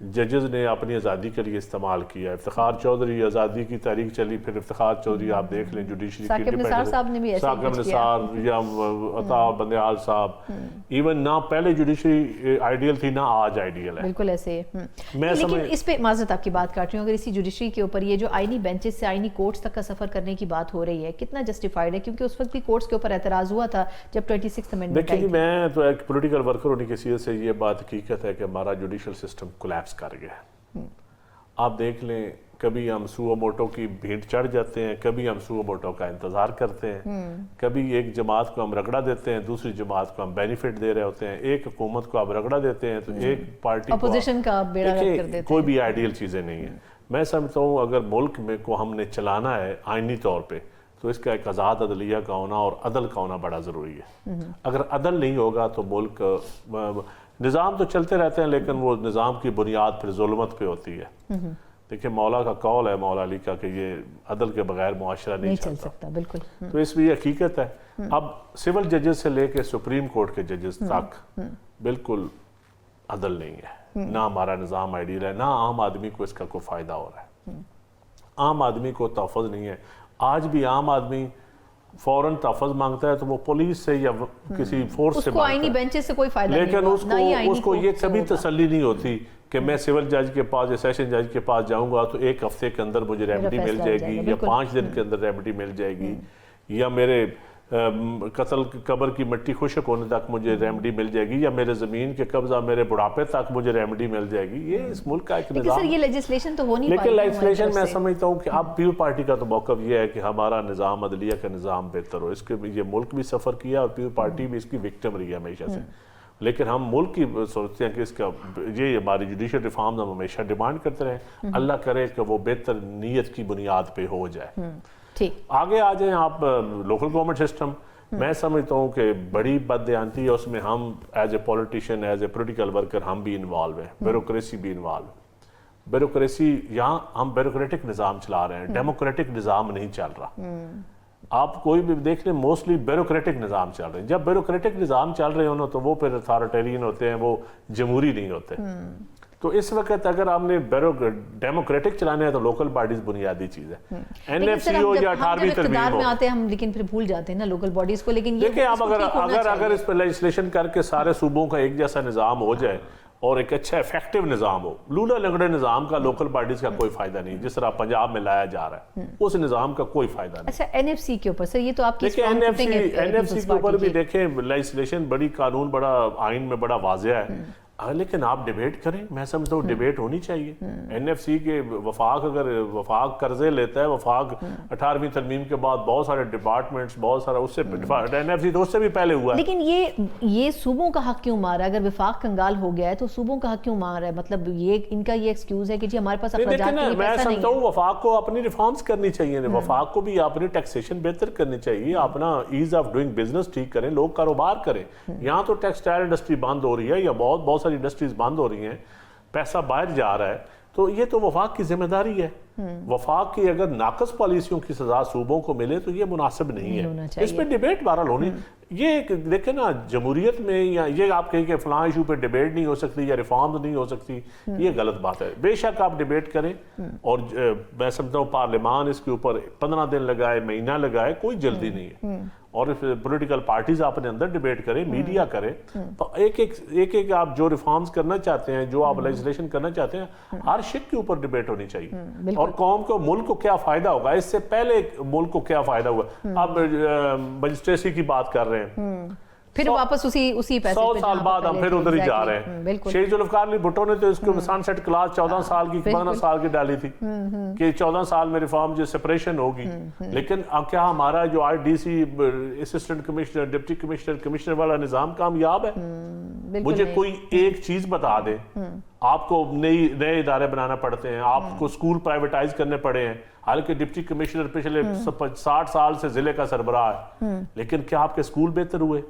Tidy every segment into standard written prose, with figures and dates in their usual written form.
ججز نے اپنی آزادی کے لیے استعمال کیا. افتخار چودھری آزادی کی تحریک چلی, پھر افتخار چودھری آپ دیکھ لیں جوڈیشری کی ثاقب نثار صاحب نے بھی ایسے ثاقب نثار یا عطا بندیال صاحب, ایون نہ پہلے جوڈیشری آئیڈیل تھی نہ آج آئیڈیل ہے. بالکل ایسے ہے. میں لیکن اس پہ معذرت آپ کی بات کاٹ رہی ہوں, اگر اسی جوڈیشری کے اوپر یہ جو آئینی بینچز سے آئینی کورٹس تک کا سفر کرنے کی بات ہو رہی ہے, کتنا جسٹیفائڈ ہے؟ کیونکہ اس وقت بھی کورٹس کے اوپر اعتراض ہوا تھا جب 26 امینڈمنٹ دیکھیں جی, میں تو ایک پولیٹیکل ورکر ہونے کی حیثیت سے یہ بات حقیقت ہے کہ ہمارا جوڈیشل سسٹم کولیپس کر گیا ہے. آپ دیکھ لیں, کبھی ہم سو موٹو کی بھیڑ چڑھ جاتے ہیں, کبھی ہم سو موٹو کا انتظار کرتے ہیں, کبھی ایک جماعت کو ہم رگڑا دیتے ہیں, دوسری جماعت کو ہم بینیفٹ دے رہے ہوتے ہیں, ایک حکومت کو آپ رگڑا دیتے ہیں تو ایک پارٹی اپوزیشن کا بیڑا غرق کر دیتے ہیں. کوئی بھی آئیڈیل چیزیں نہیں ہیں. میں سمجھتا ہوں اگر ملک میں کو ہم نے چلانا ہے آئینی طور پہ تو اس کا ایک آزاد عدلیہ کا ہونا اور عدل کا ہونا بڑا ضروری ہے. اگر عدل نہیں ہوگا تو ملک, نظام تو چلتے رہتے ہیں لیکن وہ نظام کی بنیاد پھر ظلمت پہ ہوتی ہے. دیکھیں مولا کا قول ہے, مولا علی کا, کہ یہ عدل کے بغیر معاشرہ نہیں چل سکتا. بالکل. تو اس لیے حقیقت ہے اب سول ججز سے لے کے سپریم کورٹ کے ججز تک بالکل عدل نہیں ہے. نہ ہمارا نظام آئیڈیل ہے, نہ عام آدمی کو اس کا کوئی فائدہ ہو رہا ہے. عام آدمی کو تحفظ نہیں ہے. آج بھی عام آدمی فوراً تحفظ مانگتا ہے تو وہ پولیس سے یا کسی فورس سے آئینی بینچز سے کوئی فائدہ نہیں, لیکن اس کو یہ کبھی تسلی نہیں ہوتی کہ میں سول جج کے پاس یا سیشن جج کے پاس جاؤں گا تو ایک ہفتے کے اندر مجھے ریمیڈی مل جائے گی, یا 5 دن کے اندر ریمیڈی مل جائے گی, یا میرے قتل قبر کی مٹی خشک ہونے تک مجھے ریمیڈی مل جائے گی, یا میرے زمین کے قبضہ میرے بڑھاپے تک مجھے ریمیڈی مل جائے گی. یہ اس ملک کا ایک نظام. لیکن یہ لیجسلیشن تو ہو نہیں لیکن لیجسلیشن میں سمجھتا ہوں کہ اب پیپل پارٹی کا تو موقف یہ ہے کہ ہمارا نظام عدلیہ کا نظام بہتر ہو. اس کے یہ ملک بھی سفر کیا اور پیپل پارٹی بھی اس کی وکٹم رہی ہے ہمیشہ سے. لیکن ہم ملک کی سوچتے ہیں کہ اس کا یہ ہماری جوڈیشل ریفارمز ہم ہمیشہ ڈیمانڈ کرتے رہیں. اللہ کرے کہ وہ بہتر نیت کی بنیاد پہ ہو جائے. آگے آ جائیں آپ لوکل گورنمنٹ سسٹم. میں سمجھتا ہوں کہ بڑی بددیانتی ہے اس میں. ہم as a politician, as a political worker ہم بھی انوالو ہیں, بیوروکریسی بھی انوالو ہے. بیوروکریسی, یہاں ہم بیوروکریٹک نظام چلا رہے ہیں, ڈیموکریٹک نظام نہیں چل رہا. آپ کوئی بھی دیکھ لیں موسٹلی بیوروکریٹک نظام چل رہے ہیں. جب بیوروکریٹک نظام چل رہے ہوں تو وہ پھر اتھارٹیرین ہوتے ہیں, وہ جمہوری نہیں ہوتے. تو اس وقت اگر آپ نے ڈیموکریٹک چلانے ہیں تو لوکل باڈیز بنیادی چیز ہے. این ایف سی ہو یا 18ویں ترمیم ہو, آتے ہیں ہم لیکن پھر بھول جاتے ہیں نا لوکل باڈیز کو. لیکن دیکھیں آپ اگر اس پہ لیجسلیشن کر کے سارے صوبوں کا ایک جیسا نظام ہو جائے اور ایک اچھا ایفیکٹو نظام ہو, لولا لنگڑے نظام کا لوکل باڈیز کا کوئی فائدہ نہیں جس طرح پنجاب میں لایا جا رہا ہے, اس نظام کا کوئی فائدہ نہیں. اچھا این ایف سی کے اوپر سر, یہ تو آپ کی این ایف سی کے اوپر بھی دیکھیں لیجسلیشن بڑی, قانون بڑا, آئین میں بڑا واضح ہے, لیکن آپ ڈیبیٹ کریں. میں سمجھتا ہوں ڈیبیٹ ہونی چاہیے. این ایف سی کے وفاق, اگر وفاق قرضے لیتا ہے, وفاق 18ویں ترمیم کے بعد بہت سارے ڈپارٹمنٹس, بہت سارا اس سے این ایف سی تو اس سے بھی پہلے ہوا ہے. لیکن یہ صوبوں کا حق کیوں مار رہا ہے؟ اگر وفاق کنگال ہو گیا ہے تو صوبوں کا حق کیوں مار رہا ہے؟ مطلب یہ ان کا یہ ایکسکیوز ہے کہ جی ہمارے پاس اخراجات کے لیے پیسہ نہیں ہے. میں سمجھتا ہوں وفاق کو اپنی ریفارمز کرنی چاہیے, وفاق کو بھی اپنی ٹیکسیشن بہتر کرنی چاہیے, اپنا ایز آف ڈوئنگ بزنس ٹھیک کریں, لوگ کاروبار کریں. یہاں تو ٹیکسٹائل انڈسٹری بند ہو رہی ہے یا بہت ساری انڈسٹریز بند ہو رہی ہیں, پیسہ باہر جا رہا ہے, تو یہ تو وفاق کی ذمہ داری ہے. وفاق کی اگر ناقص پالیسیوں کی سزا صوبوں کو ملے تو یہ مناسب نہیں ہے. اس پہ ڈیبیٹ بہرحال ہونی. یہ دیکھیں نا جمہوریت میں, یا یہ آپ کہیں کہ فلاں ایشو پہ ڈیبیٹ نہیں ہو سکتی یا ریفارمز نہیں ہو سکتی, یہ غلط بات ہے. بے شک آپ ڈیبیٹ کریں, اور میں سمجھتا ہوں پارلیمان اس کے اوپر 15 دن لگائے, مہینہ لگائے, کوئی جلدی نہیں ہے. اور پولیٹیکل پارٹیز اپنے اندر ڈیبیٹ کریں, میڈیا کرے, ایک آپ جو ریفارمز کرنا چاہتے ہیں, جو آپ لیجسلیشن کرنا چاہتے ہیں, ہر شک کے اوپر ڈیبیٹ ہونی چاہیے. اور قوم کو, ملک کو کیا فائدہ ہوگا, اس سے پہلے ملک کو کیا فائدہ ہوا. اب مجسٹریسی کی بات کر رہے ہیں, پھر واپس اسی پیسے 100 سال بعد ہم پھر ادھر ہی جا رہے ہیں. شہید ذوالفقار علی بھٹو نے تو اس کو سن سیٹ کلاس 14 سال کی 15 سال کی ڈالی تھی کہ 14 سال میں ریفارم جو سپریشن ہوگی. لیکن کیا ہمارا جو R D C assistant commissioner, deputy commissioner, commissioner والا نظام کامیاب ہے؟ مجھے کوئی ایک چیز بتا دیں. آپ کو نئے ادارے بنانا پڑتے ہیں, آپ کو اسکول پرائیویٹائز کرنے پڑے ہیں, حالانکہ ڈپٹی کمشنر پچھلے 60 سال سے ضلع کا سربراہ ہے, لیکن کیا آپ کے اسکول بہتر ہوئے؟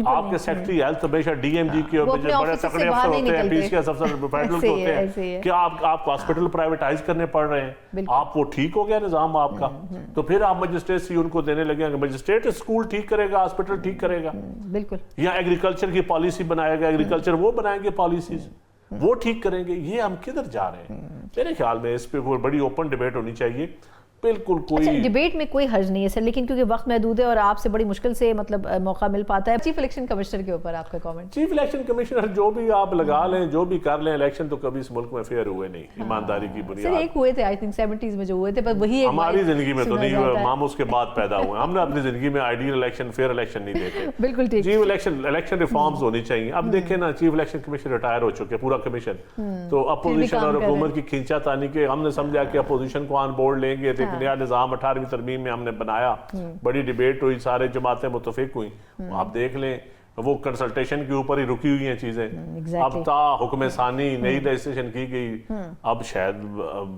آپ کے سیکٹری ہیلتھ ہمیشہ ڈی ایم جی کے بڑے تکڑے افسر ہوتے ہیں, پی سی ایس افسر فیڈرل کے ہوتے ہیں, کیا آپ ہاسپٹل پرائیویٹائز کرنے پڑ رہے ہیں؟ آپ وہ ٹھیک ہو گیا نظام آپ کا, تو پھر آپ مجسٹریسی ان کو دینے لگے ہیں. مجسٹریٹ اسکول ٹھیک کرے گا, ہاسپٹل ٹھیک کرے گا, بالکل, یا ایگریکلچر کی پالیسی بنائے گا, ایگریکلچر وہ بنائیں گے پالیسیز. وہ ٹھیک کریں گے. یہ ہم کدھر جا رہے ہیں؟ میرے خیال میں اس پہ کوئی بڑی اوپن ڈیبیٹ ہونی چاہیے. بالکل کوئی ڈیبیٹ میں کوئی حرج نہیں ہے سر، لیکن کیونکہ وقت محدود ہے اور آپ سے بڑی مشکل سے مطلب موقع مل پاتا ہے. چیف الیکشن کمشنر کے اوپر آپ کا کامنٹ. چیف الیکشن کمشنر جو بھی آپ لگا لیں، جو بھی کر لیں، الیکشن تو کبھی اس ملک میں فیئر ہوئے نہیں ایمانداری کی بنیاد. سر ایک ہوئے تھے آئی تھنک 70s میں جو ہوئے تھے، پر وہی ہماری زندگی میں تو نہیں ہوئے، ہم اس کے بعد پیدا ہوئے. ہم نے اپنی زندگی میں آئیڈیل الیکشن، فیئر الیکشن نہیں دیکھے. بالکل ٹھیک. چیف الیکشن ریفارمز ہونی چاہیے. اب دیکھیں نا، چیف الیکشن کمیشن ریٹائر ہو چکے، پورا کمیشن. تو اپوزیشن اور حکومت کی کھینچا تانی کے ہم نے سمجھا کہ اپوزیشن کو آن بورڈ لیں گے. ایک نیا نظام 18ویں ترمیم میں ہم نے بنایا، بڑی ڈیبیٹ ہوئی، سارے جماعتیں متفق ہوئیں. آپ دیکھ لیں وہ کنسلٹیشن کے اوپر ہی رکی ہوئی ہیں چیزیں. اب تا حکم ثانی نئی رجسٹریشن کی گئی. اب شاید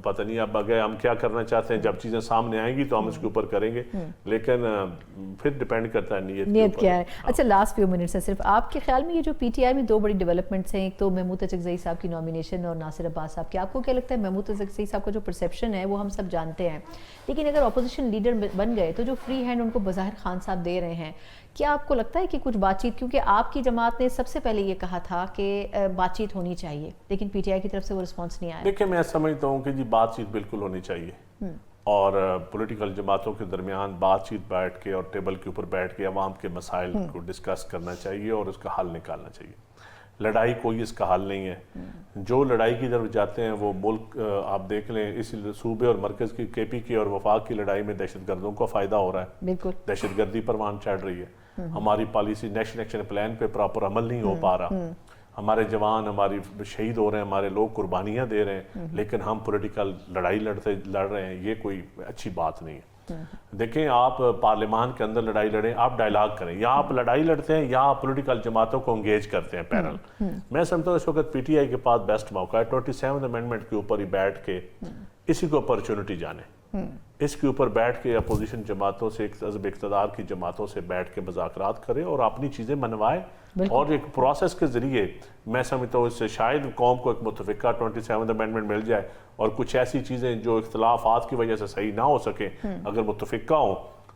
پتہ نہیں اب آگے ہم کیا کرنا چاہتے ہیں. جب چیزیں سامنے آئیں گی تو ہم اس کے اوپر کریں گے، لیکن پھر ڈیپینڈ کرتا ہے نیت کیا ہے. اچھا لاسٹ فیو منٹس ہے صرف، آپ کے خیال میں یہ جو پی ٹی آئی میں دو بڑی ڈیولپمنٹس ہیں، ایک تو محمود اچکزئی صاحب کی نامینیشن اور ناصر عباس صاحب کی، آپ کو کیا لگتا ہے محمود اچکزئی صاحب کا جو پرسیپشن ہے وہ ہم سب جانتے ہیں، لیکن اگر اپوزیشن لیڈر بن گئے تو جو فری ہینڈ ان کو بظاہر خان صاحب دے رہے ہیں، کیا آپ کو لگتا ہے کہ کچھ بات چیت، کیونکہ آپ کی جماعت نے سب سے پہلے یہ کہا تھا کہ بات چیت ہونی چاہیے، لیکن پی ٹی آئی کی طرف سے وہ رسپانس نہیں آیا؟ دیکھیں میں سمجھتا ہوں کہ جی بات چیت بالکل ہونی چاہیے، اور پولیٹیکل جماعتوں کے درمیان بات چیت بیٹھ کے اور ٹیبل کے اوپر بیٹھ کے عوام کے مسائل کو ڈسکس کرنا چاہیے اور اس کا حل نکالنا چاہیے. لڑائی کوئی اس کا حل نہیں ہے. جو لڑائی کی طرف جاتے ہیں وہ ملک، آپ دیکھ لیں اس صوبے اور مرکز کی کے پی کی اور وفاق کی لڑائی میں دہشت گردوں کو فائدہ ہو رہا ہے. بالکل دہشت گردی پروان چڑھ رہی ہے. ہماری پالیسی نیشنل ایکشن پلان پہ پراپر عمل نہیں ہو پا رہا. ہمارے جوان ہماری شہید ہو رہے ہیں، ہمارے لوگ قربانیاں دے رہے ہیں، لیکن ہم پولیٹیکل لڑائی لڑ رہے ہیں. یہ کوئی اچھی بات نہیں ہے. دیکھیں آپ پارلیمان کے اندر لڑائی لڑیں، آپ ڈائلاگ کریں، یا آپ لڑائی لڑتے ہیں یا آپ پولیٹیکل جماعتوں کو انگیج کرتے ہیں پیرل. میں سمجھتا ہوں اس وقت پی ٹی آئی کے پاس بیسٹ موقع ہے 27 امینڈمنٹ کے اوپر ہی بیٹھ کے اسی کو اپرچونٹی جانے، اس کے اوپر بیٹھ کے اپوزیشن جماعتوں سے، حزب اقتدار کی جماعتوں سے بیٹھ کے مذاکرات کریں اور اپنی چیزیں منوائیں، اور ایک پروسیس کے ذریعے میں سمجھتا ہوں اس سے شاید قوم کو ایک متفقہ 27 امینڈمنٹ مل جائے، اور کچھ ایسی چیزیں جو اختلافات کی وجہ سے صحیح نہ ہو سکیں اگر متفقہ ہوں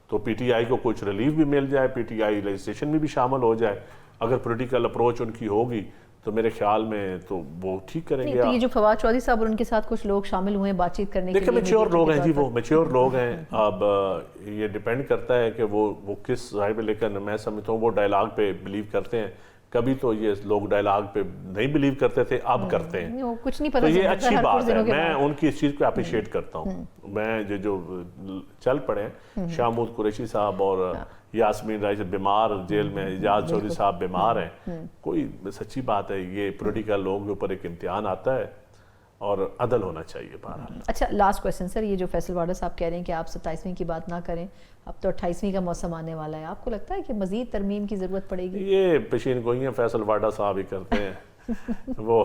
تو پی ٹی آئی کو کچھ ریلیف بھی مل جائے، پی ٹی آئی لیجسلیشن میں بھی شامل ہو جائے. اگر پولیٹیکل اپروچ ان کی ہوگی تو میرے خیال میں تو وہ ٹھیک کریں گے. یہ جو فواد چودھری صاحب اور ان کے ساتھ کچھ لوگ شامل ہوئے ہیں بات چیت کرنے کے لیے، دیکھیں میچور لوگ ہیں جی، وہ میچور لوگ ہیں. اب یہ ڈیپینڈ کرتا ہے کہ وہ کس ذائبہ، لیکن میں سمجھتا ہوں وہ ڈائلاگ پہ بلیو کرتے ہیں. کبھی تو یہ لوگ ڈائلاگ پہ نہیں بلیو کرتے تھے، اب کرتے ہیں، کچھ نہیں پتہ. تو یہ اچھی بات ہے. میں ان کی اس چیز کو اپریشیٹ کرتا ہوں. میں جو چل پڑے ہیں، شاہمود قریشی صاحب اور یاسمین رائس بیمار جیل میں، اعجاز چودھری صاحب بیمار ہیں، کوئی سچی بات ہے. یہ پولیٹیکل لوگوں کے اوپر ایک امتحان آتا ہے اور عدل ہونا چاہیے بہرحال. اچھا لاسٹ کویسچن سر، یہ جو فیصل واڈا صاحب کہہ رہے ہیں کہ آپ 27ویں کی بات نہ کریں، اب تو 28ویں کا موسم آنے والا ہے، آپ کو لگتا ہے کہ مزید ترمیم کی ضرورت پڑے گی؟ یہ پیشین گوئیاں فیصل واڈا صاحب ہی کرتے ہیں. وہ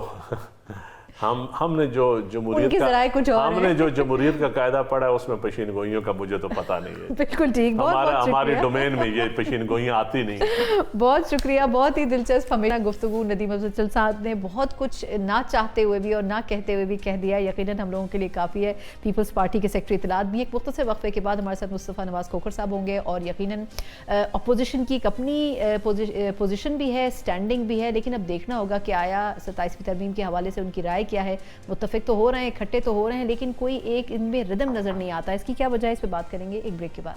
ہم نے جو جمہوریت کا قاعدہ پڑھا ہے اس میں پیشین گوئیوں کا مجھے تو پتہ نہیں ہے. بالکل ٹھیک، ہماری ڈومین میں یہ پیشین گوئیاں آتی نہیں. بہت شکریہ، بہت ہی دلچسپ ہمیشہ گفتگو. ندیم افضل صاحب نے بہت کچھ نہ چاہتے ہوئے بھی اور نہ کہتے ہوئے بھی کہہ دیا، یقیناً ہم لوگوں کے لیے کافی ہے. پیپلز پارٹی کے سیکرٹری اطلاعات بھی ایک مختصر وقفے کے بعد ہمارے ساتھ مصطفیٰ نواز کھوکھر صاحب ہوں گے، اور یقیناً اپوزیشن کی ایک اپنی پوزیشن بھی ہے، سٹینڈنگ بھی ہے، لیکن اب دیکھنا ہوگا کہ آیا 27ویں ترمیم کے حوالے سے ان کی رائے کیا ہے. متفق تو ہو رہے ہیں، اکٹھے تو ہو رہے ہیں، لیکن کوئی ایک ان میں ردم نظر نہیں آتا. اس کی کیا وجہ ہے، اس پہ بات کریں گے ایک بریک کے بعد.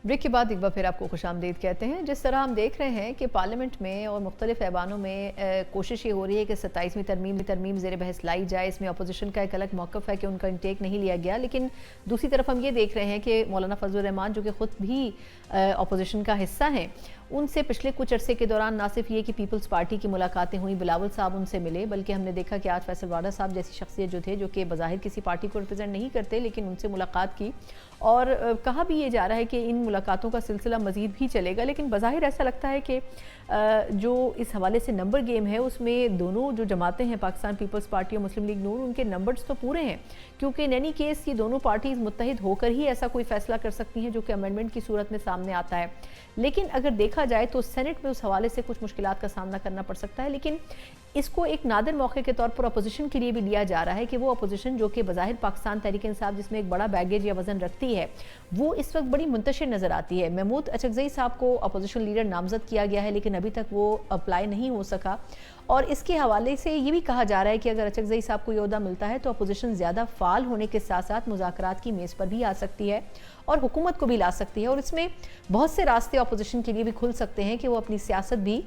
بریک کے بعد ایک بار پھر آپ کو خوش آمدید کہتے ہیں. جس طرح ہم دیکھ رہے ہیں کہ پارلیمنٹ میں اور مختلف ایوانوں میں کوشش یہ ہو رہی ہے کہ 27ویں ترمیم زیر بحث لائی جائے. اس میں اپوزیشن کا ایک الگ موقف ہے کہ ان کا انٹیک نہیں لیا گیا، لیکن دوسری طرف ہم یہ دیکھ رہے ہیں کہ مولانا فضل الرحمان جو کہ خود بھی اپوزیشن کا حصہ ہیں، ان سے پچھلے کچھ عرصے کے دوران نہ صرف یہ کہ پیپلز پارٹی کی ملاقاتیں ہوئیں، بلاول صاحب ان سے ملے، بلکہ ہم نے دیکھا کہ آج فیصل واڈا صاحب جیسی شخصیت جو تھے، جو کہ بظاہر کسی پارٹی کو ریپرزینٹ نہیں کرتے، لیکن ان سے ملاقات کی، اور کہا بھی یہ جا رہا ہے کہ ان ملاقاتوں کا سلسلہ مزید بھی چلے گا. لیکن بظاہر ایسا لگتا ہے کہ جو اس حوالے سے نمبر گیم ہے اس میں دونوں جو جماعتیں ہیں، پاکستان پیپلز پارٹی اور مسلم لیگ نون، ان کے نمبرز تو پورے ہیں، کیونکہ ان اینی کیس یہ دونوں پارٹیز متحد ہو کر ہی ایسا کوئی فیصلہ کر سکتی ہیں جو کہ امینڈمنٹ کی صورت میں سامنے آتا ہے. لیکن اگر دیکھا جائے تو سینٹ میں اس حوالے سے کچھ مشکلات کا سامنا کرنا پڑ سکتا ہے. لیکن اس کو ایک نادر موقع کے طور پر اپوزیشن کے لیے بھی لیا جا رہا ہے کہ وہ اپوزیشن جو کہ بظاہر پاکستان تحریک انصاف جس میں ایک بڑا بیگیج یا وزن رکھتی ہے وہ اس وقت بڑی منتشر نظر آتی ہے. محمود اچکزئی صاحب کو اپوزیشن لیڈر نامزد کیا گیا ہے لیکن ابھی تک وہ اپلائی نہیں ہو سکا, اور اس کے حوالے سے یہ بھی کہا جا رہا ہے کہ اگر اچکزئی صاحب کو یہ عہدہ ملتا ہے تو اپوزیشن زیادہ فعال ہونے کے ساتھ ساتھ مذاکرات کی میز پر بھی آ سکتی ہے اور حکومت کو بھی لا سکتی ہے, اور اس میں بہت سے راستے اپوزیشن کے لیے بھی کھل سکتے ہیں کہ وہ اپنی سیاست بھی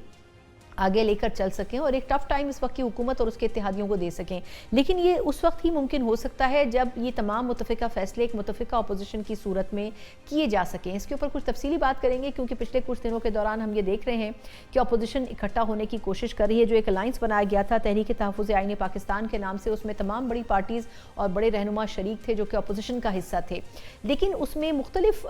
آگے لے کر چل سکیں اور ایک ٹف ٹائم اس وقت کی حکومت اور اس کے اتحادیوں کو دے سکیں. لیکن یہ اس وقت ہی ممکن ہو سکتا ہے جب یہ تمام متفقہ فیصلے ایک متفقہ اپوزیشن کی صورت میں کیے جا سکیں. اس کے اوپر کچھ تفصیلی بات کریں گے کیونکہ پچھلے کچھ دنوں کے دوران ہم یہ دیکھ رہے ہیں کہ اپوزیشن اکٹھا ہونے کی کوشش کر رہی ہے. جو ایک الائنس بنایا گیا تھا تحریک تحفظ آئین پاکستان کے نام سے, اس میں تمام بڑی پارٹیز اور بڑے رہنما شریک تھے جو کہ اپوزیشن کا حصہ تھے, لیکن اس میں مختلف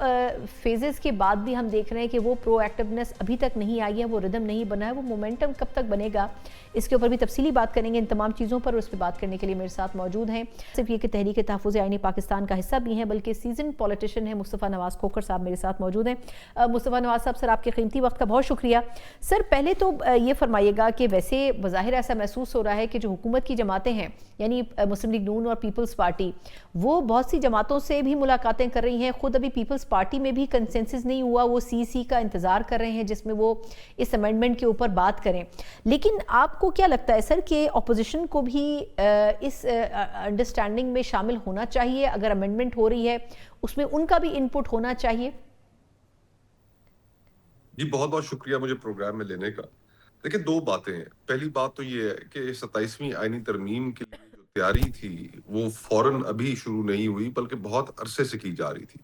فیزز کے بعد بھی ہم دیکھ رہے ہیں کہ وہ پرو ایکٹیونیس ابھی تک نہیں آئی ہے, وہ ردم نہیں بنا ہے, وہ مومنٹم کب تک بنے گا اس کے اوپر بھی تفصیلی بات کریں گے. ان تمام چیزوں پر اس پہ بات کرنے کے لیے میرے ساتھ موجود ہیں صرف یہ کہ تحریک تحفظ آئین پاکستان کا حصہ بھی ہیں بلکہ سیزن پولیٹیشین ہیں مصطفیٰ نواز کھوکھر صاحب میرے ساتھ موجود ہیں. مصطفیٰ نواز صاحب, سر آپ کے قیمتی وقت کا بہت شکریہ. سر پہلے تو یہ فرمائیے گا کہ ویسے بظاہر ایسا محسوس ہو رہا ہے کہ جو حکومت کی جماعتیں ہیں یعنی مسلم لیگ نون اور پیپلز پارٹی, وہ بہت سی جماعتوں سے بھی ملاقاتیں کر رہی ہیں. خود ابھی پیپلز پارٹی میں بھی کنسنسس نہیں ہوا, وہ سی کا انتظار کر رہے ہیں جس میں وہ اس امینڈمنٹ کے اوپر بات کریں. لیکن آپ کو کیا لگتا ہے سر کہ اپوزیشن کو بھی اس انڈرسٹینڈنگ میں شامل ہونا چاہیے؟ اگر امینڈمنٹ ہو رہی ہے اس میں ان کا بھی انپٹ ہونا چاہیے. جی بہت بہت شکریہ مجھے پروگرام میں لینے کا. دیکھیں دو باتیں ہیں. پہلی بات تو یہ ہے کہ 27ویں آئینی ترمیم کے لیے جو تیاری تھی وہ فوراً ابھی شروع نہیں ہوئی بلکہ بہت عرصے سے کی جا رہی تھی.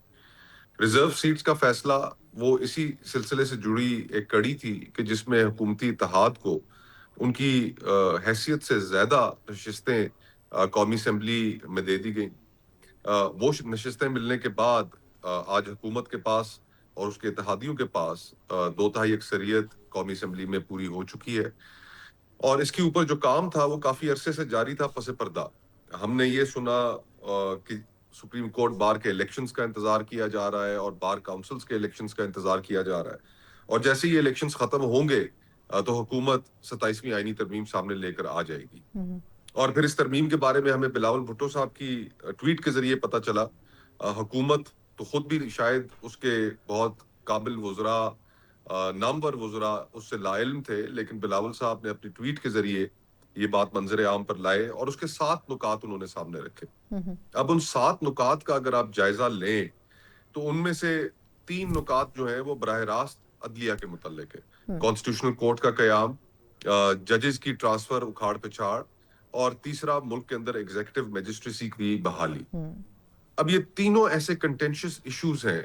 ریزرو سیٹس کا فیصلہ وہ اسی سلسلے سے جڑی ایک کڑی تھی کہ جس میں حکومتی اتحاد کو ان کی حیثیت سے زیادہ نشستیں قومی اسمبلی میں دے دی گئیں. وہ نشستیں ملنے کے بعد آج حکومت کے پاس اور اس کے اتحادیوں کے پاس 2/3 اکثریت قومی اسمبلی میں پوری ہو چکی ہے, اور اس کے اوپر جو کام تھا وہ کافی عرصے سے جاری تھا پس پردہ. ہم نے یہ سنا کہ سپریم کورٹ بار کے الیکشنز کا انتظار کیا جا رہا ہے اور بار کاؤنسلز کے الیکشنز کا انتظار کیا جا رہا ہے, اور جیسے یہ الیکشنز ختم ہوں گے تو حکومت 27ویں آئینی ترمیم سامنے لے کر آ جائے گی. اور پھر اس ترمیم کے بارے میں ہمیں بلاول بھٹو صاحب کی ٹویٹ کے ذریعے پتہ چلا. حکومت تو خود بھی شاید اس کے بہت قابل وزراء, نامور وزراء اس سے لا علم تھے, لیکن بلاول صاحب نے اپنی ٹویٹ کے ذریعے یہ بات منظر عام پر لائے اور اس کے 7 نکات انہوں نے سامنے رکھے. اب ان 7 نکات کا اگر آپ جائزہ لیں تو ان میں سے 3 نکات جو ہیں وہ براہ راست عدلیہ کے متعلق ہے. کانسٹیٹیوشنل کورٹ کا قیام, ججز کی ٹرانسفر اکھاڑ پچھاڑ, اور تیسرا ملک کے اندر ایگزیکٹو میجسٹریسی کی بحالی. اب یہ تینوں ایسے کنٹینشس ایشوز ہیں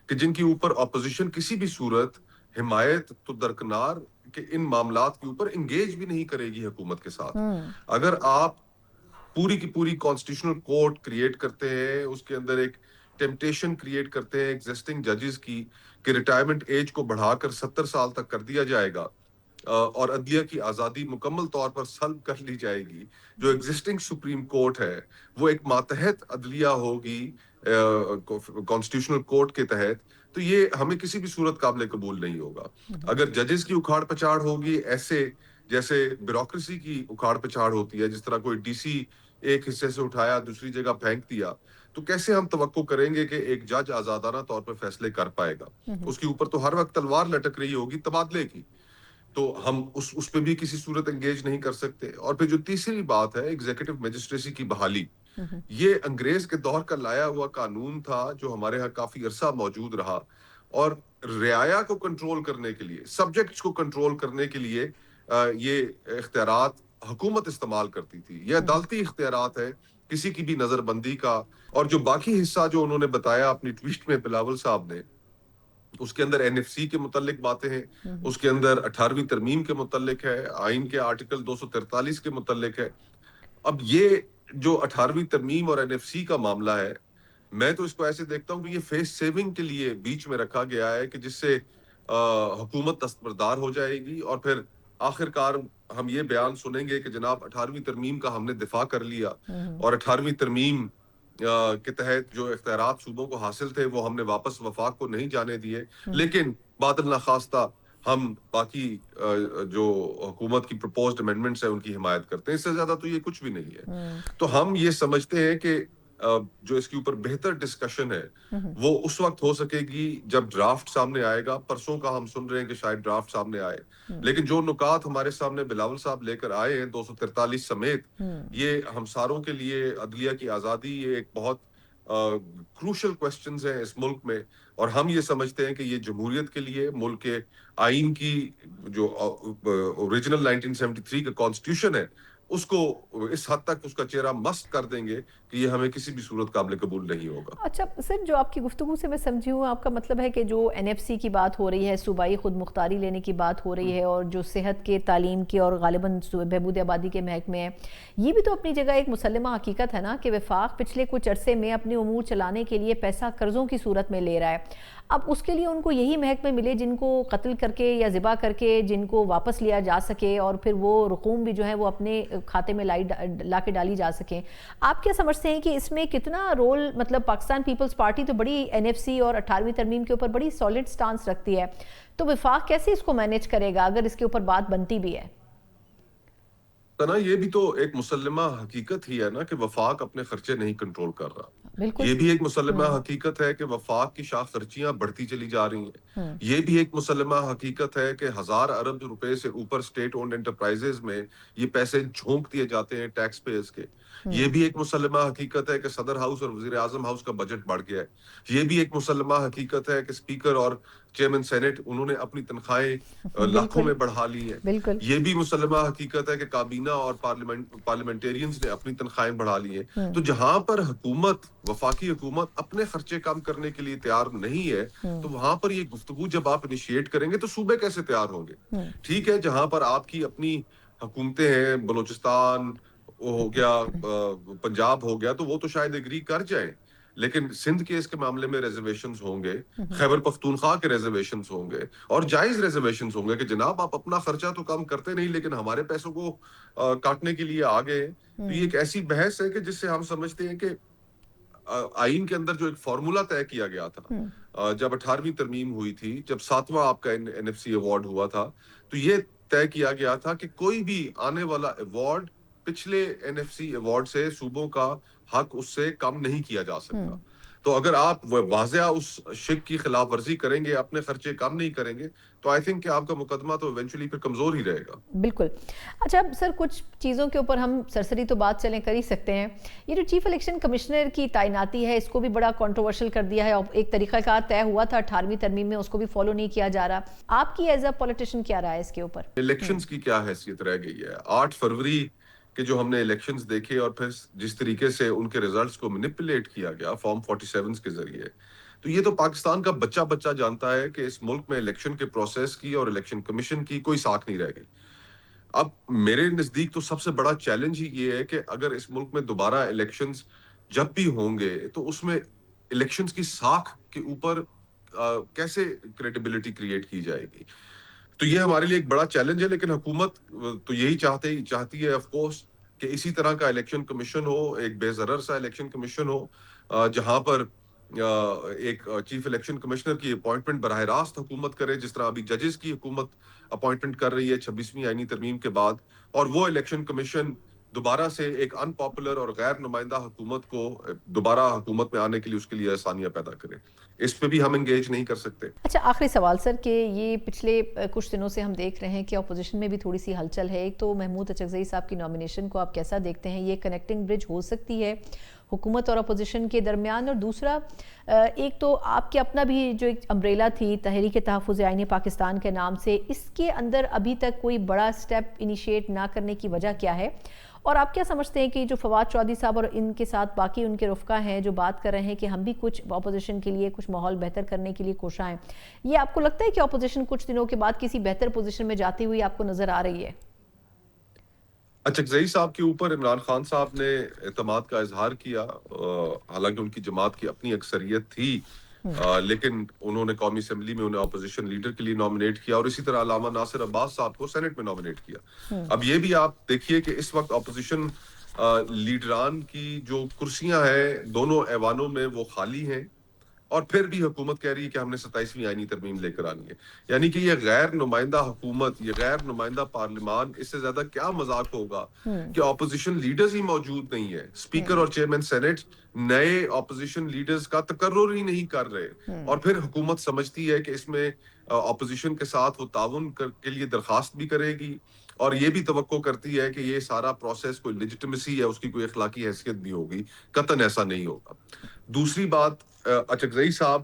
کہ جن کے اوپر اپوزیشن کسی بھی صورت حمایت تو درکنار کہ ان معاملات کے اوپر انگیج بھی نہیں کرے گی حکومت کے ساتھ. اگر آپ پوری کی پوری کانسٹیٹیوشنل کورٹ کریٹ کرتے ہیں, اس کے اندر ایک ٹیمپٹیشن کریٹ کرتے ہیں ایگزسٹنگ ججز کی کہ ریٹائرمنٹ ایج کو بڑھا کر 70 سال تک کر دیا جائے گا اور عدلیہ کی آزادی مکمل طور پر سلب کر لی جائے گی, جو ایگزسٹنگ سپریم کورٹ ہے وہ ایک ماتحت عدلیہ ہوگی کانسٹیٹیوشنل کورٹ کے تحت, تو یہ ہمیں کسی بھی صورت قابل قبول نہیں ہوگا. اگر ججز کی اکھاڑ پچھاڑ ہوگی ایسے جیسے بیوروکریسی کی اکھاڑ پچھاڑ ہوتی ہے, جس طرح کوئی ڈی سی ایک حصے سے اٹھایا دوسری جگہ پھینک دیا, تو کیسے ہم توقع کریں گے کہ ایک جج آزادانہ طور پر فیصلے کر پائے گا؟ اس کے اوپر تو ہر وقت تلوار لٹک رہی ہوگی تبادلے کی, تو ہم اس پہ بھی کسی صورت انگیج نہیں کر سکتے. اور پھر جو تیسری بات ہے ایگزیکٹو میجسٹریسی کی بحالی, یہ انگریز کے دور کا لایا ہوا قانون تھا جو ہمارے ہاں کافی عرصہ موجود رہا, اور رعایا کو کنٹرول کرنے کے لیے, سبجیکٹس کو کنٹرول کرنے کے لیے یہ اختیارات حکومت استعمال کرتی تھی. یہ عدالتی اختیارات ہے کسی کی بھی نظر بندی کا. اور جو باقی حصہ جو انہوں نے بتایا اپنی ٹویٹ میں بلاول صاحب نے, اس کے اندر این ایف سی کے متعلق باتیں ہیں, اس کے اندر 18ویں ترمیم کے متعلق ہے, آئین کے آرٹیکل 243 کے متعلق ہے. اب یہ جو 18ویں ترمیم اور این ایف سی کا معاملہ ہے, میں تو اس کو ایسے دیکھتا ہوں کہ یہ فیس سیونگ کے لیے بیچ میں رکھا گیا ہے کہ جس سے حکومت دستبردار ہو جائے گی, اور پھر آخر کار ہم یہ بیان سنیں گے کہ جناب 18ویں ترمیم کا ہم نے دفاع کر لیا, اور 18ویں ترمیم کے تحت جو اختیارات صوبوں کو حاصل تھے وہ ہم نے واپس وفاق کو نہیں جانے دیے, لیکن بعد ناخواستہ ہم باقی جو حکومت کی پرپوزڈ امینڈمنٹس ہیں ان کی حمایت کرتے ہیں. اس سے زیادہ تو یہ کچھ بھی نہیں ہے. تو ہم یہ سمجھتے ہیں کہ جو اس کے اوپر بہتر ڈسکشن ہے وہ اس وقت ہو سکے گی جب ڈرافٹ سامنے آئے گا. پرسوں کا ہم سن رہے ہیں کہ شاید ڈرافٹ سامنے آئے, لیکن جو نکات ہمارے سامنے بلاول صاحب لے کر آئے ہیں 243 سمیت, یہ ہم ساروں کے لیے عدلیہ کی آزادی یہ ایک بہت کروشل کوسچنز ہیں اس ملک میں, اور ہم یہ سمجھتے ہیں کہ یہ جمہوریت کے لیے ملک کے آئین کی جو اوریجنل 1973 کا کانسٹیٹیوشن ہے اس کو اس حد تک اس کا چہرہ مسخ کر دیں گے کہ یہ ہمیں کسی بھی صورت قابل قبول نہیں ہوگا. اچھا سر, جو آپ کی گفتگو سے میں سمجھی ہوں آپ کا مطلب ہے کہ جو NFC کی بات ہو رہی ہے, صوبائی خود مختاری لینے کی بات ہو رہی ہے, اور جو صحت کے, تعلیم کے اور غالباً بہبود آبادی کے محکمے ہیں, یہ بھی تو اپنی جگہ ایک مسلمہ حقیقت ہے نا کہ وفاق پچھلے کچھ عرصے میں اپنے امور چلانے کے لیے پیسہ قرضوں کی صورت میں لے رہا ہے. اب اس کے لیے ان کو یہی محکمے ملے جن کو قتل کر کے یا ذبح کر کے جن کو واپس لیا جا سکے, اور پھر وہ رقوم بھی جو ہے وہ اپنے کھاتے میں لا کے ڈالی جا سکیں. آپ کیا سمجھتے ہیں کہ اس میں کتنا رول, مطلب پاکستان پیپلز پارٹی تو بڑی NFC اور 18ویں ترمیم کے اوپر بڑی سالڈ سٹانس رکھتی ہے, تو وفاق کیسے اس کو مینیج کرے گا اگر اس کے اوپر بات بنتی بھی ہے؟ نا یہ بھی تو ایک مسلمہ حقیقت ہی ہے نا کہ وفاق اپنے خرچے نہیں کنٹرول کر رہا. بالکل. یہ بھی ایک مسلمہ حقیقت ہے کہ وفاق کی شاخ خرچیاں بڑھتی چلی جا رہی ہیں. یہ بھی ایک مسلمہ حقیقت ہے کہ 1000 ارب روپے سے اوپر سٹیٹ اونڈ انٹرپرائزز میں یہ پیسے جھونک دیے جاتے ہیں ٹیکس پیئرز کے. یہ بھی ایک مسلمہ حقیقت ہے کہ صدر ہاؤس اور وزیر اعظم ہاؤس کا بجٹ بڑھ گیا ہے. یہ بھی ایک مسلمہ حقیقت ہے کہ اسپیکر اور چیئرمین سینٹ انہوں نے اپنی تنخواہیں لاکھوں میں بڑھا لی ہیں. بالکل. یہ بھی مسلمہ حقیقت ہے کہ کابینہ اور پارلیمنٹیرینز نے اپنی تنخواہیں بڑھا لی ہیں. تو جہاں پر حکومت, وفاقی حکومت اپنے خرچے کم کرنے کے لیے تیار نہیں ہے, تو وہاں پر یہ گفتگو جب آپ انیشیٹ کریں گے تو صوبے کیسے تیار ہوں گے؟ ٹھیک ہے, جہاں پر آپ کی اپنی حکومتیں ہیں, بلوچستان ہو گیا, پنجاب ہو گیا, تو وہ تو شاید ایگری کر جائیں, لیکن سندھ کے اس کے معاملے میں ریزرویشنز ہوں گے, خیبر پختونخوا کے ریزرویشنز ہوں گے, اور جائز ریزرویشنز ہوں گے کہ جناب آپ اپنا خرچہ تو کم کرتے نہیں لیکن ہمارے پیسوں کو کاٹنے کے لیے آگے. تو یہ ایک ایسی بحث ہے کہ جس سے ہم سمجھتے ہیں کہ آئین کے اندر جو ایک فارمولا طے کیا گیا تھا جب 18ویں ترمیم ہوئی تھی, جب 7واں آپ کا NFC ایوارڈ ہوا تھا, تو یہ طے کیا گیا تھا کہ کوئی بھی آنے والا ایوارڈ پچھلے NFC ایوارڈ سے صوبوں کا حق اس سے کم نہیں کیا جا سکتا. تو اگر آپ واضح اس شک کی خلاف ورزی کریں گے, اپنے خرچے کم نہیں کریں گے, تو آئی تھنک کہ آپ کا مقدمہ تو ایونچولی پھر کمزور ہی رہے گا. بالکل. اچھا سر, کچھ چیزوں کے اوپر ہم سرسری تو بات چلیں کر ہی سکتے ہیں. یہ جو چیف الیکشن کمشنر کی تعیناتی ہے اس کو بھی بڑا کنٹروورشل کر دیا ہے, اور ایک طریقہ کار طے ہوا تھا 18ویں ترمیم میں, اس کو بھی فالو نہیں کیا جا رہا. آپ کی ایز اے پولیٹیشین کیا رائے اس کے اوپر؟ الیکشنز کی کیا حیثیت رہ گئی ہے؟ 8 فروری کہ جو ہم نے الیکشنز دیکھے اور پھر جس طریقے سے ان کے ریزلٹس کو مینیپولیٹ کیا گیا فارم 47 کے ذریعے, تو یہ تو پاکستان کا بچہ جانتا ہے کہ اس ملک میں الیکشن کے پروسیس کی اور الیکشن کمیشن کی کوئی ساکھ نہیں رہ گئی. اب میرے نزدیک تو سب سے بڑا چیلنج ہی یہ ہے کہ اگر اس ملک میں دوبارہ الیکشنز جب بھی ہوں گے تو اس میں الیکشنز کی ساکھ کے اوپر کیسے کریڈیبلٹی کریٹ کی جائے گی. تو یہ ہمارے لیے ایک بڑا چیلنج ہے, لیکن حکومت تو یہی چاہتی ہے آف کورس کہ اسی طرح کا الیکشن کمیشن ہو, ایک بے ضرر سا الیکشن کمیشن ہو, جہاں پر ایک چیف الیکشن کمشنر کی اپوائنٹمنٹ براہ راست حکومت کرے, جس طرح ابھی ججز کی حکومت اپوائنٹمنٹ کر رہی ہے 26ویں آئینی ترمیم کے بعد, اور وہ الیکشن کمیشن دوبارہ سے ایک ان پاپولر اور غیر نمائندہ حکومت کو دوبارہ حکومت میں آنے کے لیے اس کے لیے آسانیاں پیدا کرے. اس پہ بھی ہم انگیج نہیں کر سکتے. اچھا آخری سوال سر, کہ یہ پچھلے کچھ دنوں سے ہم دیکھ رہے ہیں کہ اپوزیشن میں بھی تھوڑی سی ہلچل ہے. ایک تو محمود اچکزئی صاحب کی نامینیشن کو آپ کیسا دیکھتے ہیں؟ یہ کنیکٹنگ برج ہو سکتی ہے حکومت اور اپوزیشن کے درمیان؟ اور دوسرا, ایک تو آپ کے اپنا بھی جو ایک امبریلا تھی تحریک تحفظ آئین پاکستان کے نام سے, اس کے اندر ابھی تک کوئی بڑا سٹیپ انیشیٹ نہ کرنے کی وجہ کیا ہے؟ اور آپ کیا سمجھتے ہیں کہ جو فواد چودھری صاحب اور ان کے ساتھ باقی ان کے رفقا ہیں جو بات کر رہے ہیں کہ ہم بھی کچھ اپوزیشن کے لیے کچھ ماحول بہتر کرنے کے لیے کوشاں ہیں, یہ آپ کو لگتا ہے کہ اپوزیشن کچھ دنوں کے بعد کسی بہتر پوزیشن میں جاتی ہوئی آپ کو نظر آ رہی ہے؟ اچکزئی صاحب کے اوپر عمران خان صاحب نے اعتماد کا اظہار کیا, حالانکہ ان کی جماعت کی اپنی اکثریت تھی, لیکن انہوں نے قومی اسمبلی میں انہیں اپوزیشن لیڈر کے لیے نامنیٹ کیا, اور اسی طرح علامہ ناصر عباس صاحب کو سینٹ میں نامنیٹ کیا. اب یہ بھی آپ دیکھیے کہ اس وقت اپوزیشن لیڈران کی جو کرسیاں ہیں دونوں ایوانوں میں وہ خالی ہیں, اور پھر بھی حکومت کہہ رہی ہے کہ ہم نے 27ویں آئینی ترمیم لے کر آنی ہے. یعنی کہ یہ غیر نمائندہ حکومت، یہ غیر نمائندہ پارلیمان، اس سے زیادہ کیا مذاق ہوگا کہ اپوزیشن لیڈرز ہی موجود نہیں ہے. اسپیکر اور چیئرمین سینٹ نئے اپوزیشن لیڈرز کا تقرر ہی نہیں کر رہے، اور پھر حکومت سمجھتی ہے کہ اس میں اپوزیشن کے ساتھ وہ تعاون کے لیے درخواست بھی کرے گی، اور یہ بھی توقع کرتی ہے کہ یہ سارا پروسیس کوئی لیجٹمیسی ہے، اس کی کوئی اخلاقی حیثیت بھی ہوگی. قطعاً ایسا نہیں ہوگا. دوسری بات، اچکزئی صاحب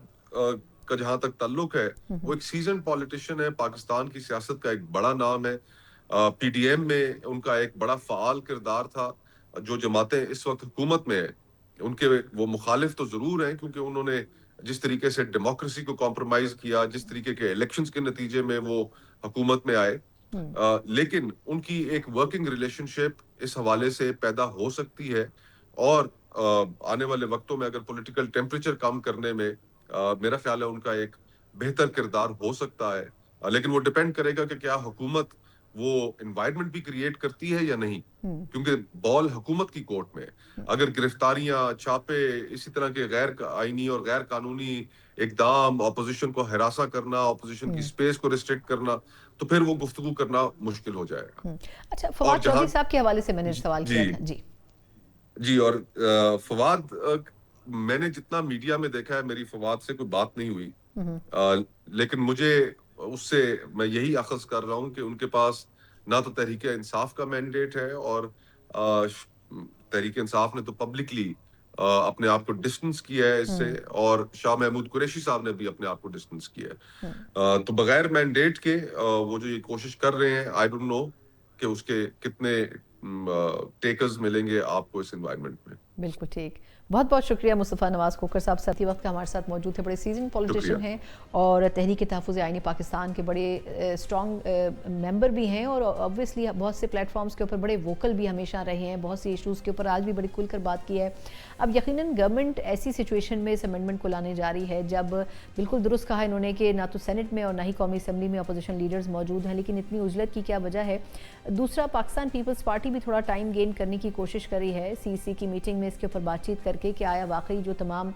کا جہاں تک تعلق ہے، وہ ایک سیزن پولیٹیشین ہے، پاکستان کی سیاست کا ایک بڑا نام ہے. پی ڈی ایم میں ان کا ایک بڑا فعال کردار تھا. جو جماعتیں اس وقت حکومت میں ہیں ان کے وہ مخالف تو ضرور ہیں، کیونکہ انہوں نے جس طریقے سے ڈیموکریسی کو کمپرومائز کیا، جس طریقے کے الیکشنز کے نتیجے میں وہ حکومت میں آئے، لیکن ان کی ایک ورکنگ ریلیشن شپ اس حوالے سے پیدا ہو سکتی ہے. اور آنے والے وقتوں میں اگر پولیٹیکل ٹیمپریچر کم کرنے میں میرا خیال ہے ان کا ایک بہتر کردار ہو سکتا ہے. لیکن وہ ڈیپینڈ کرے گا کہ کیا حکومت وہ انوائرمنٹ بھی کریٹ کرتی ہے یا نہیں، کیونکہ بال حکومت کی کورٹ میں ہے. اگر گرفتاریاں، چھاپے، اسی طرح کے غیر آئینی اور غیر قانونی اقدام، اپوزیشن کو ہراساں کرنا، اپوزیشن کی سپیس کو ریسٹرکٹ کرنا، تو پھر وہ گفتگو کرنا مشکل ہو جائے گا. اچھا، فواد چودھری صاحب کے حوالے سے میں نے سوال کیا تھا. جی. اور فواد، میں نے جتنا میڈیا میں دیکھا ہے، میری فواد سے کوئی بات نہیں ہوئی، لیکن مجھے اس سے میں یہی اخذ کر رہا ہوں کہ ان کے پاس نہ تو تحریک انصاف کا مینڈیٹ ہے، اور تحریک انصاف نے تو پبلکلی اپنے آپ کو ڈسٹنس کیا ہے اس سے، اور شاہ محمود قریشی صاحب نے بھی اپنے آپ کو ڈسٹنس کیا ہے. تو بغیر مینڈیٹ کے وہ جو یہ کوشش کر رہے ہیں، آئی ڈونٹ نو کہ اس کے کتنے ٹیکرز ملیں گے آپ کو اس انوائرمنٹ میں. بالکل ٹھیک. بہت بہت شکریہ مصطفیٰ نواز کھوکھر صاحب، ساتھی وقت کا ہمارے ساتھ موجود تھے. بڑے سیزن پولیٹیشین ہیں اور تحریک تحفظ آئین پاکستان کے بڑے اسٹرانگ ممبر بھی ہیں، اور obviously بہت سے پلیٹ فارمز کے اوپر بڑے ووکل بھی ہمیشہ رہے ہیں. بہت سی ایشوز کے اوپر آج بھی بڑی کھل کر بات کی ہے. اب یقیناً گورنمنٹ ایسی سچویشن میں اس امینڈمنٹ کو لانے جا رہی ہے جب بالکل درست کہا انہوں نے کہ نہ تو سینٹ میں اور نہ ہی قومی اسمبلی میں اپوزیشن لیڈرز موجود ہیں، لیکن اتنی عجلت کی کیا وجہ ہے؟ دوسرا، پاکستان پیپلز پارٹی بھی تھوڑا ٹائم گین کرنے کی کوشش کری ہے سی سی کی میٹنگ میں اس کے اوپر بات چیت کر کے کہ آیا واقعی جو تمام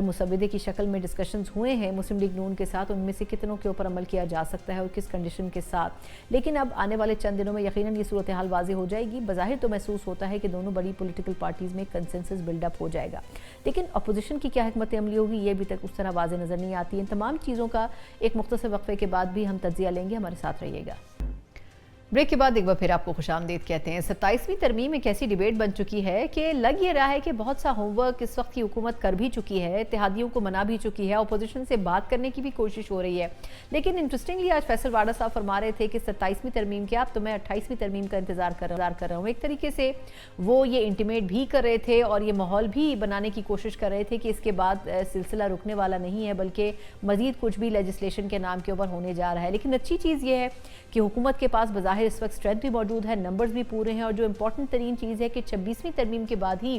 مسودے کی شکل میں ڈسکشنز ہوئے ہیں مسلم لیگ نون کے ساتھ، ان میں سے کتنوں کے اوپر عمل کیا جا سکتا ہے اور کس کنڈیشن کے ساتھ. لیکن اب آنے والے چند دنوں میں یقیناً یہ صورتحال واضح ہو جائے گی. بظاہر تو محسوس ہوتا ہے کہ دونوں بڑی پولیٹیکل پارٹیز میں کنسنسس بلڈ اپ ہو جائے گا، لیکن اپوزیشن کی کیا حکمت عملی ہوگی یہ ابھی تک اس طرح واضح نظر نہیں آتی. ان تمام چیزوں کا ایک مختصر وقفے کے بعد بھی ہم تجزیہ لیں گے. ہمارے ساتھ رہیے گا. بریک کے بعد ایک بار پھر آپ کو خوش آمدید کہتے ہیں. 27ویں ترمیم ایک ایسی ڈیبیٹ بن چکی ہے کہ لگ یہ رہا ہے کہ بہت سا ہوم ورک اس وقت کی حکومت کر بھی چکی ہے، اتحادیوں کو منا بھی چکی ہے، اپوزیشن سے بات کرنے کی بھی کوشش ہو رہی ہے. لیکن انٹرسٹنگلی آج فیصل واڈا صاحب فرما رہے تھے کہ 27ویں ترمیم کے آپ تو میں 28ویں ترمیم کا انتظار کر رہا ہوں. ایک طریقے سے وہ یہ انٹیمیٹ بھی کر رہے تھے اور یہ ماحول بھی بنانے کی کوشش کر رہے تھے کہ اس کے بعد سلسلہ رکنے والا نہیں ہے، بلکہ مزید کچھ بھی لیجسلیشن کے نام کے اوپر ہونے جا رہا ہے. لیکن اچھی چیز یہ ہے کہ حکومت کے پاس بظاہر اس وقت اسٹرینتھ بھی موجود ہے، نمبرز بھی پورے ہیں، اور جو امپورٹنٹ ترین چیز ہے کہ 26ویں ترمیم کے بعد ہی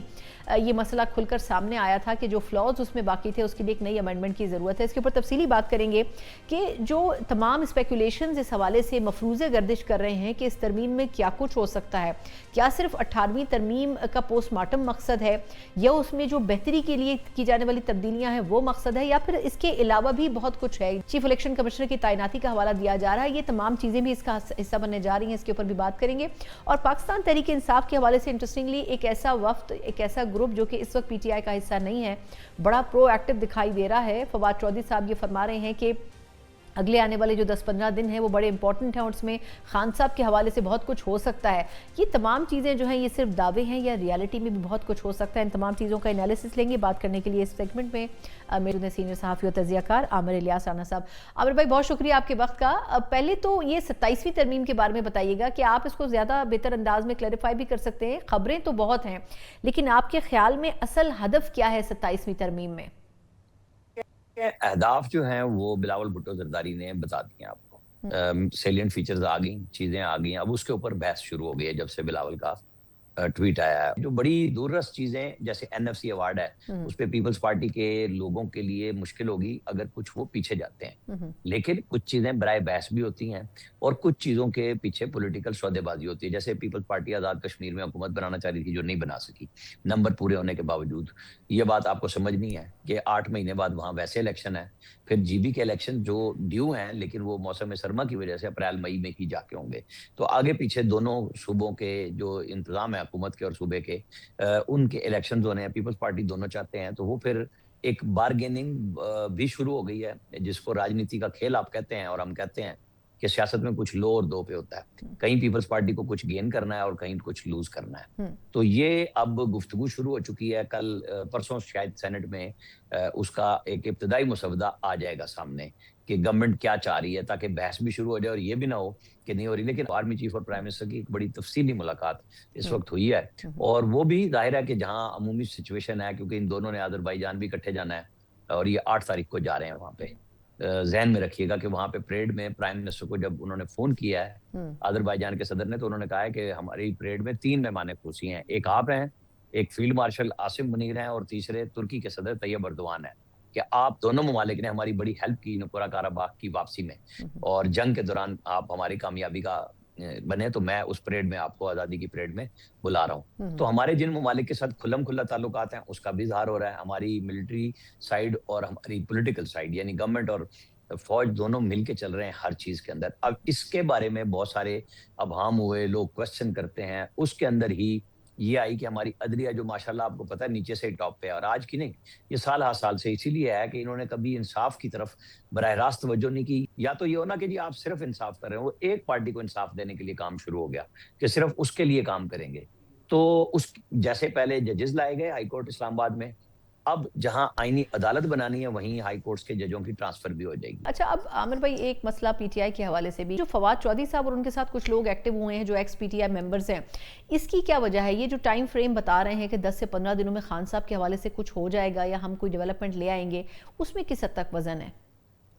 یہ مسئلہ کھل کر سامنے آیا تھا کہ جو فلاز اس میں باقی تھے اس کے لیے ایک نئی امینڈمنٹ کی ضرورت ہے. اس کے اوپر تفصیلی بات کریں گے کہ جو تمام اسپیکولیشنز اس حوالے سے مفروضے گردش کر رہے ہیں کہ اس ترمیم میں کیا کچھ ہو سکتا ہے، کیا صرف 18ویں ترمیم کا پوسٹ مارٹم مقصد ہے، یا اس میں جو بہتری کے لیے کی جانے والی تبدیلیاں ہیں وہ مقصد ہے، یا پھر اس کے علاوہ بھی بہت کچھ ہے. چیف الیکشن کمشنر کی تعیناتی کا حوالہ دیا جا رہا ہے. یہ تمام چیزیں بھی اس کا حصہ بننے جا رہی ہیں، اس کے اوپر بھی بات کریں گے. اور پاکستان تحریک انصاف کے حوالے سے انٹرسٹنگلی ایک ایسا وفد، ایک ایسا گروپ جو کہ اس وقت پی ٹی آئی کا حصہ نہیں ہے، بڑا پرو ایکٹیو دکھائی دے رہا ہے. فواد چودھری صاحب یہ فرما رہے ہیں کہ اگلے آنے والے جو 10-15 دن ہیں وہ بڑے امپورٹنٹ ہیں اور اس میں خان صاحب کے حوالے سے بہت کچھ ہو سکتا ہے. یہ تمام چیزیں جو ہیں یہ صرف دعوے ہیں یا ریالٹی میں بھی بہت کچھ ہو سکتا ہے؟ ان تمام چیزوں کا انالیسس لیں گے. بات کرنے کے لیے اس سیگمنٹ میں میرے سینئر صحافی و تجزیہ کار عامر الیاس رانا صاحب. عامر بھائی بہت شکریہ آپ کے وقت کا. پہلے تو یہ 27ویں ترمیم کے بارے میں بتائیے گا کہ آپ اس کو زیادہ بہتر انداز میں کلیریفائی بھی کر سکتے ہیں. خبریں تو بہت ہیں لیکن آپ کے خیال میں اصل ہدف کیا ہے 27ویں ترمیم میں؟ اہداف جو ہیں وہ بلاول بھٹو زرداری نے بتا دی ہیں آپ کو. سیلینٹ فیچرز آ گئیں، چیزیں آ گئیں. اب اس کے اوپر بحث شروع ہو گئی ہے جب سے بلاول کا ٹویٹ آیا ہے. جو بڑی دوررس چیزیں جیسے NFC ایوارڈ ہے اس پہ پیپلز پارٹی کے لوگوں کے لیے مشکل ہوگی اگر کچھ وہ پیچھے جاتے ہیں, لیکن کچھ چیزیں برائے بحث بھی ہوتی ہیں اور کچھ چیزوں کے پیچھے پولیٹیکل سودے بازی ہوتی ہے. جیسے پیپلز پارٹی آزاد کشمیر میں حکومت بنانا چاہ رہی تھی جو نہیں بنا سکی نمبر پورے ہونے کے باوجود. یہ بات آپ کو سمجھنی ہے کہ 8 مہینے بعد وہاں ویسے الیکشن ہے, پھر GB کے الیکشن جو ڈیو ہیں لیکن وہ موسم سرما کی وجہ سے اپریل مئی میں ہی جا کے ہوں گے. تو آگے پیچھے دونوں صوبوں کے جو انتظام ہے حکومت کے اور صوبے کے ان کے الیکشنز ہونے ہیں, پیپلز پارٹی دونوں چاہتے ہیں, تو وہ پھر ایک بارگیننگ بھی شروع ہو گئی ہے جس کو راجنیتی کا کھیل آپ کہتے ہیں اور ہم کہتے ہیں کہ سیاست میں کچھ لو اور دو پہ ہوتا ہے. کہیں پیپلز پارٹی کو کچھ گین کرنا ہے اور کہیں کچھ لوز کرنا ہے. تو یہ اب گفتگو شروع ہو چکی ہے. کل پرسوں شاید سینٹ میں اس کا ایک ابتدائی مسودہ آ جائے گا سامنے کہ گورنمنٹ کیا چاہ رہی ہے, تاکہ بحث بھی شروع ہو جائے اور یہ بھی نہ ہو کہ نہیں ہو رہی. لیکن آرمی چیف اور پرائم منسٹر کی ایک بڑی تفصیلی ملاقات اس وقت ہوئی ہے اور وہ بھی ظاہر ہے کہ جہاں عمومی سچویشن ہے, کیونکہ ان دونوں نے آذربائیجان بھی اکٹھے جانا ہے اور یہ 8 تاریخ کو جا رہے ہیں وہاں پہ. ذہن میں رکھیے گا کہ وہاں پہ پریڈ میں پرائم منسٹر کو جب انہوں نے فون کیا ہے آذربائیجان کے صدر نے, تو انہوں نے کہا ہے کہ ہماری پریڈ میں 3 مہمان خصوصی ہیں, ایک آپ ہیں, ایک فیلڈ مارشل عاصم منیر ہیں اور تیسرے ترکی کے صدر طیب اردوان ہیں, کہ آپ دونوں ممالک نے ہماری بڑی ہیلپ کی نقورہ کاراباخ کی واپسی میں اور جنگ کے دوران آپ ہماری کامیابی کا بنے, تو میں اس پریڈ میں آپ کو آزادی کی پریڈ میں بلا رہا ہوں. تو ہمارے جن ممالک کے ساتھ کھلم کھلا تعلقات ہیں اس کا بھی اظہار ہو رہا ہے. ہماری ملٹری سائیڈ اور ہماری پولیٹیکل سائیڈ یعنی گورنمنٹ اور فوج دونوں مل کے چل رہے ہیں ہر چیز کے اندر. اب اس کے بارے میں بہت سارے ابہام ہوئے, لوگ کوسچن کرتے ہیں. اس کے اندر ہی یہ آئی کہ ہماری عدلیہ جو ماشاءاللہ آپ کو پتہ ہے نیچے سے ٹاپ پہ ہے, اور آج کی نہیں, یہ سال ہر سال سے اسی لیے ہے کہ انہوں نے کبھی انصاف کی طرف براہ راست توجہ نہیں کی. یا تو یہ ہونا کہ جی آپ صرف انصاف کر رہے ہیں, وہ ایک پارٹی کو انصاف دینے کے لیے کام شروع ہو گیا کہ صرف اس کے لیے کام کریں گے. تو اس جیسے پہلے ججز لائے گئے ہائی کورٹ اسلام آباد میں, اب جہاں آئینی عدالت بنانی ہے وہیں ہائی کورٹس کے ججوں کی ٹرانسفر بھی ہو جائے گی. اچھا, اب عامر بھائی ایک مسئلہ PTI کے حوالے سے بھی, جو فواد چودھری صاحب اور ان کے ساتھ کچھ لوگ ایکٹیو ہوئے ہیں جو ایکس PTI ممبرز ہیں, اس کی کیا وجہ ہے؟ یہ جو ٹائم فریم بتا رہے ہیں کہ 10 سے 15 دنوں میں خان صاحب کے حوالے سے کچھ ہو جائے گا یا ہم کوئی ڈیولپمنٹ لے آئیں گے, اس میں کس حد تک وزن ہے؟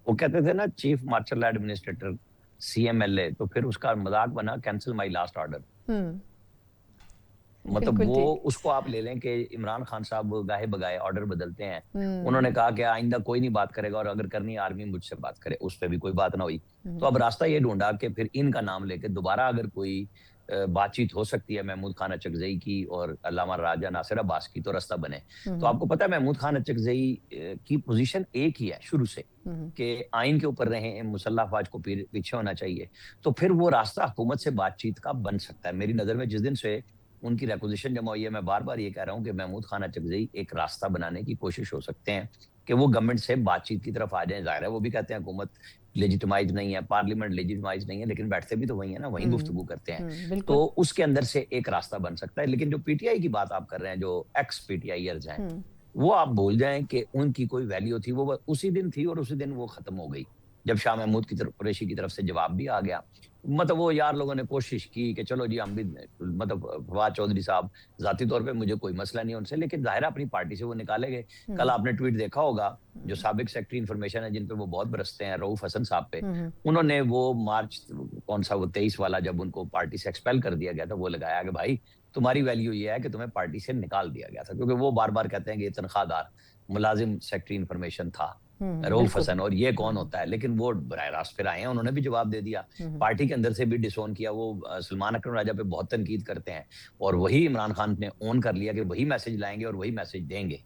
وہ کہتے تھے نا چیف مارشل ایڈمنسٹریٹر CMLA, تو پھر اس کا مذاق بنا کینسل مائی لاسٹ آرڈر. مطلب وہ اس کو آپ لے لیں کہ عمران خان صاحب گاہے بگائے آرڈر بدلتے ہیں. انہوں نے کہا کہ آئندہ کوئی نہیں بات کرے گا اور اگر کرنی آرمی مجھ سے بات کرے, اس پہ بھی کوئی بات نہ ہوئی. تو اب راستہ یہ ڈھونڈا کہ پھر ان کا نام لے کے دوبارہ اگر کوئی بات چیت ہو سکتی ہے محمود خان اچکزئی کی اور علامہ راجہ ناصر عباس کی, تو راستہ بنے. تو آپ کو پتہ ہے محمود خان اچکزئی کی پوزیشن ایک ہی ہے شروع سے کہ آئین کے اوپر رہیں, مسلح افواج کو پیچھے ہونا چاہیے. تو پھر وہ راستہ حکومت سے بات چیت کا بن سکتا ہے. میری نظر میں جس دن سے ان کی ریکوزیشن جمع ہوئی ہے, میں بار بار یہ کہہ رہا ہوں کہ محمود خان اچکزئی ایک راستہ بنانے کی کوشش ہو سکتے ہیں کہ وہ گورنمنٹ سے بات چیت کی طرف آ جائیں. ظاہر ہے وہ بھی کہتے ہیں حکومت لیجیٹمائز نہیں ہے, پارلیمنٹ لیجیٹمائز نہیں ہے, لیکن بیٹھتے بھی تو وہی ہیں نا, وہیں گفتگو کرتے ہیں. تو اس کے اندر سے ایک راستہ بن سکتا ہے. لیکن جو PTI کی بات آپ کر رہے ہیں, جو ایکس PTIers ہیں, وہ آپ بھول جائیں کہ ان کی کوئی ویلیو تھی, وہ اسی دن تھی اور اسی دن وہ ختم ہو گئی جب شاہ محمود کی طرف قریشی کی طرف سے جواب بھی آ گیا. مطلب وہ یار لوگوں نے کوشش کی کہ چلو جی ہم بھی, مطلب فواد چودھری صاحب ذاتی طور پہ مجھے کوئی مسئلہ نہیں ان سے, لیکن ظاہر اپنی پارٹی سے وہ نکالے گئے. کل آپ نے ٹویٹ دیکھا ہوگا جو سابق سیکٹری انفارمیشن ہے جن پہ وہ بہت برستے ہیں, رؤوف حسن صاحب پہ, انہوں نے وہ مارچ کون سا وہ 23 والا جب ان کو پارٹی سے ایکسپیل کر دیا گیا تھا, وہ لگایا کہ بھائی تمہاری ویلیو یہ ہے کہ تمہیں پارٹی سے نکال دیا گیا تھا, کیونکہ وہ بار بار کہتے ہیں کہ یہ تنخواہ دار ملازم سیکٹری انفارمیشن تھا رؤوف حسن, اور یہ کون ہوتا ہے. لیکن وہ براہ راست پھر آئے ہیں, انہوں نے بھی جواب دے دیا, پارٹی کے اندر سے بھی ڈسون کیا. وہ سلمان اکرم راجہ پہ بہت تنقید کرتے ہیں اور وہی عمران خان نے اون کر لیا کہ وہی میسج لائیں گے اور وہی میسج دیں گے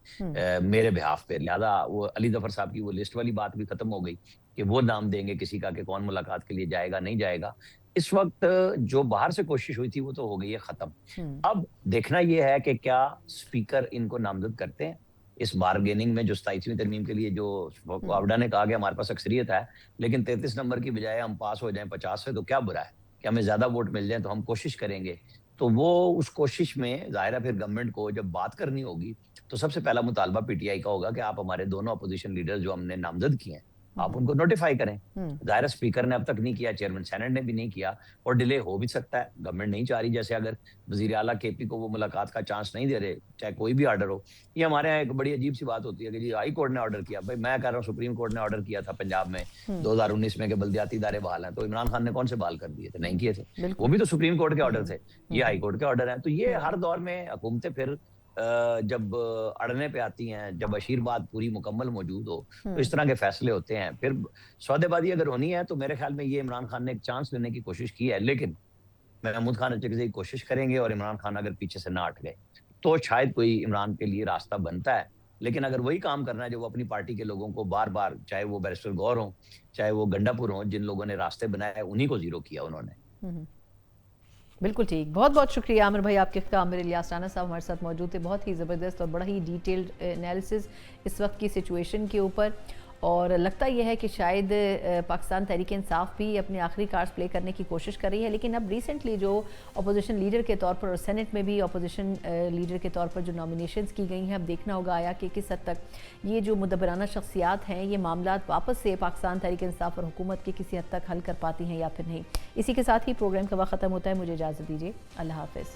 میرے بہاف پہ. لہٰذا وہ علی ظفر صاحب کی وہ لسٹ والی بات بھی ختم ہو گئی کہ وہ نام دیں گے کسی کا کہ کون ملاقات کے لیے جائے گا نہیں جائے گا. اس وقت جو باہر سے کوشش ہوئی تھی وہ تو ہو گئی ہے ختم. اب دیکھنا یہ ہے کہ کیا اسپیکر ان کو نامزد کرتے ہیں اس بارگیننگ میں جو 27ویں ترمیم کے لیے, جو واوڈا نے کہا کہ ہمارے پاس اکثریت ہے لیکن 33 نمبر کی بجائے ہم پاس ہو جائیں 50 سے, تو کیا برا ہے کہ ہمیں زیادہ ووٹ مل جائیں, تو ہم کوشش کریں گے. تو وہ اس کوشش میں ظاہر ہے پھر گورنمنٹ کو جب بات کرنی ہوگی تو سب سے پہلا مطالبہ PTI کا ہوگا کہ آپ ہمارے دونوں اپوزیشن لیڈر جو ہم نے نامزد کیے ہیں آپ ان کو نوٹیفائی کریں. ظاہر اسپیکر نے اب تک نہیں کیا, چیئرمین سینٹ نے بھی نہیں کیا, اور ڈیلے ہو بھی سکتا ہے, گورنمنٹ نہیں چاہ رہی. جیسے اگر وزیر اعلیٰ کے پی کو وہ ملاقات کا چانس نہیں دے رہے, چاہے کوئی بھی آرڈر ہو. یہ ہمارے یہاں ایک بڑی عجیب سی بات ہوتی ہے کہ جی ہائی کورٹ نے آرڈر کیا. بھائی میں کہہ رہا ہوں سپریم کورٹ نے آرڈر کیا تھا پنجاب میں 2019 میں کہ بلدیاتی ادارے بحال ہیں, تو عمران خان نے کون سے بحال کر دیے تھے؟ نہیں کیے تھے, وہ بھی تو سپریم کورٹ کے آرڈر تھے, یہ ہائی کورٹ کے آرڈر ہیں. تو یہ ہر دور میں حکومتیں پھر جب اڑنے پہ آتی ہیں, جب اشیر بات پوری مکمل موجود ہو تو اس طرح کے فیصلے ہوتے ہیں. پھر سودے بازی اگر ہونی ہے تو میرے خیال میں یہ عمران خان نے ایک چانس لینے کی کوشش کی ہے, لیکن محمود خان اچھے کوشش کریں گے, اور عمران خان اگر پیچھے سے نہ ہٹ گئے تو شاید کوئی عمران کے لیے راستہ بنتا ہے. لیکن اگر وہی کام کرنا ہے جو وہ اپنی پارٹی کے لوگوں کو بار بار, چاہے وہ بیرسٹر گور ہوں, چاہے وہ گنڈا پور ہوں, جن لوگوں نے راستے بنائے انہی کو زیرو کیا انہوں نے. بالکل ٹھیک, بہت بہت شکریہ عامر بھائی آپ کے خیام. میرے الیاس رانا صاحب ہمارے ساتھ موجود تھے, بہت ہی زبردست اور بڑا ہی ڈیٹیلڈ انالیسز اس وقت کی سچویشن کے اوپر. اور لگتا یہ ہے کہ شاید پاکستان تحریک انصاف بھی اپنے آخری کارڈز پلے کرنے کی کوشش کر رہی ہے, لیکن اب ریسنٹلی جو اپوزیشن لیڈر کے طور پر اور سینٹ میں بھی اپوزیشن لیڈر کے طور پر جو نامینیشنز کی گئی ہیں, اب دیکھنا ہوگا آیا کہ کس حد تک یہ جو مدبرانہ شخصیات ہیں یہ معاملات واپس سے پاکستان تحریک انصاف اور حکومت کے کسی حد تک حل کر پاتی ہیں یا پھر نہیں. اسی کے ساتھ ہی پروگرام کا وقت ختم ہوتا ہے, مجھے اجازت دیجیے, اللہ حافظ.